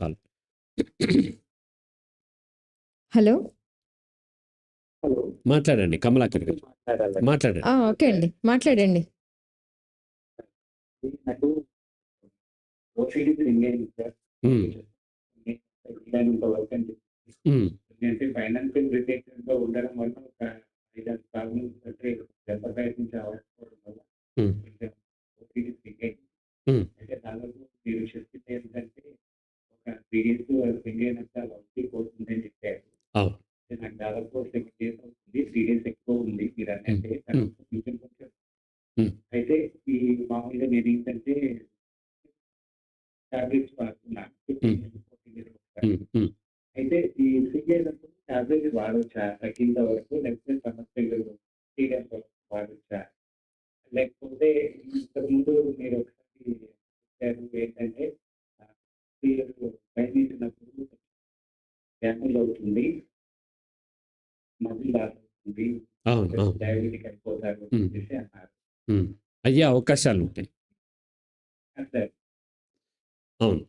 Call. Hello hello మాట్లాడండి కమలాకర్ గారు. మాట్లాడాలి. మాట్లాడండి. ఓకే అండి, మాట్లాడండి. నాకు ఓటీడీ రింగ్ సార్. ఉమ్, వీలైనంత వరకు అని చెప్పి ఉమ్, ఎందుకంటే ఫైనాన్షియల్ రిలేషన్ తో ఉండడం వల్ల ఒక 5-6 ప్రాబ్లమ్స్ అంటే ఎంత ప్రయత్నించి అవ్వకపోవడం వల్ల ఉమ్, కొంచెం ఓటీడీ రింగ్ అయింది. ఉమ్, అయితే దాదాపు మీరు చెప్పింది ఏంటంటే ఒక 3 days రింగ్ అయినాక వచ్చి పోతుందని చెప్పారు. అవును. అయితే నాకు దాదాపు 7 days అవుతుంది. 3 days ఎక్కువ ఉంది మీరు అన్నట్టే. ఉమ్, కొంచెం కొంచెం ఉమ్, అయితే ఈ మామూలుగా నేను ఏంటంటే టాబ్లెట్స్ వాడుతున్నాను. 15 days, 14 days ఒకసారి. ఉమ్, ఉమ్. అయితే ఈ సిగేటప్పుడు టాబ్లెట్ వాడొచ్చా తగ్గింత వరకు, లేకపోతే సమస్యలు తీరేంత వరకు వాడొచ్చా? లేకపోతే ఇంతకుముందు మీరు ఒకసారి చెప్పారు ఏంటంటే మీరు ప్రయత్నించినప్పుడు డ్యామేజ్ అవుతుంది, మజిల్ లాస్ అవుతుంది, అవును, అవును. డయాబెటిక్ అయిపోతారు అని చెప్పేసి అన్నారు. ఉమ్. అయ్యే అవకాశాలు ఉంటాయి. అంటే అవును,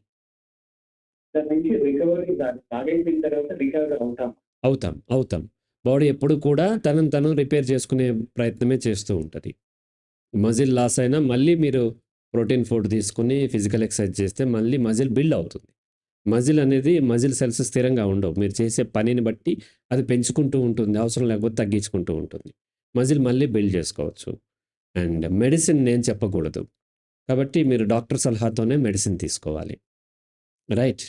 దాని నుంచి రికవరీ దాన్ని తాగైపోయిన తర్వాత రికవర్ అవుతాం. అవుతాం. బాడీ ఎప్పుడు కూడా తనను తను రిపేర్ చేసుకునే ప్రయత్నమే చేస్తూ ఉంటుంది. మజిల్ లాస్ అయినా మళ్ళీ మీరు ప్రోటీన్ ఫుడ్ తీసుకుని ఫిజికల్ ఎక్సర్సైజ్ చేస్తే మళ్ళీ మజిల్ బిల్డ్ అవుతుంది. మజిల్ సెల్స్ స్థిరంగా ఉండవు. మీరు చేసే పనిని బట్టి అది పెంచుకుంటూ ఉంటుంది, అవసరం లేకపోతే తగ్గించుకుంటూ ఉంటుంది. మజిల్ మళ్ళీ బిల్డ్ చేసుకోవచ్చు. అండ్ మెడిసిన్ నేను చెప్పకూడదు, కాబట్టి మీరు డాక్టర్ సలహాతోనే మెడిసిన్ తీసుకోవాలి. రైట్.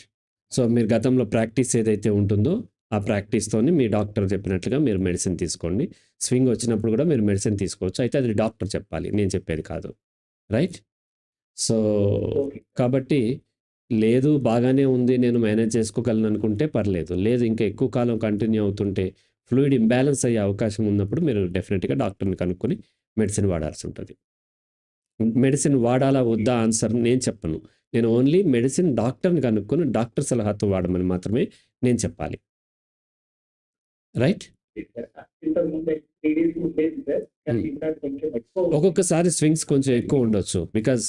సో మీరు గతంలో ప్రాక్టీస్ ఏదైతే ఉంటుందో ఆ ప్రాక్టీస్తోని మీ డాక్టర్ చెప్పినట్లుగా మీరు మెడిసిన్ తీసుకోండి. స్వింగ్ వచ్చినప్పుడు కూడా మీరు మెడిసిన్ తీసుకోవచ్చు. అయితే అది డాక్టర్ చెప్పాలి, నేను చెప్పేది కాదు. రైట్. So okay. కాబట్టి లేదు బాగానే ఉంది, నేను మేనేజ్ చేసుకోగలను అనుకుంటే పర్లేదు. లేదు ఇంకా ఎక్కువ కాలం కంటిన్యూ అవుతుంటే ఫ్లూయిడ్ ఇంబ్యాలెన్స్ అయ్యే అవకాశం ఉన్నప్పుడు మీరు డెఫినెట్గా డాక్టర్ని కనుక్కొని మెడిసిన్ వాడాల్సి ఉంటుంది. మెడిసిన్ వాడాలా వద్దా ఆన్సర్ నేను చెప్పను. నేను ఓన్లీ మెడిసిన్ డాక్టర్ని కనుక్కొని డాక్టర్ సలహాతో వాడమని మాత్రమే నేను చెప్పాలి. రైట్. ఇంతకుముందు 3 days ఉండేది సార్. కానీ ఇంకా కొంచెం ఎక్కువ ఒక్కొక్కసారి స్వింగ్స్ కొంచెం ఎక్కువ ఉండొచ్చు. బికాజ్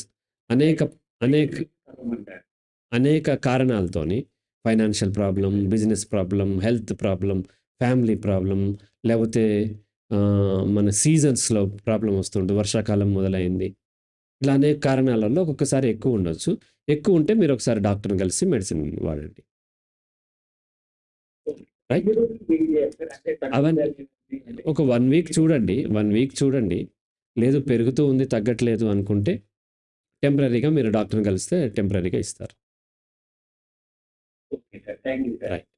అనేక అనేక కారణమంటారు. అనేక కారణాలతోని financial problem, business problem, health problem, family problem, లేకపోతే మన సీజన్స్లో ప్రాబ్లం వస్తుంటుంది. వర్షాకాలం మొదలైంది, ఇలా అనేక కారణాల వల్ల ఒక్కొక్కసారి ఎక్కువ ఉండొచ్చు. ఎక్కువ ఉంటే మీరు ఒకసారి డాక్టర్ని కలిసి మెడిసిన్ వాడండి. రైట్. ఇప్పుడు మీరు చేస్తారు అంటే అవన్నీ తగ్గించాలి. ఒక 1 వీక్ చూడండి. 1 వీక్ చూడండి. లేదు పెరుగుతూ ఉంది తగ్గట్లేదు అనుకుంటే టెంపరరీగా మీరు డాక్టర్ని కలిస్తే టెంపరరీగా ఇస్తారు. Okay sir. Thank you sir. Right.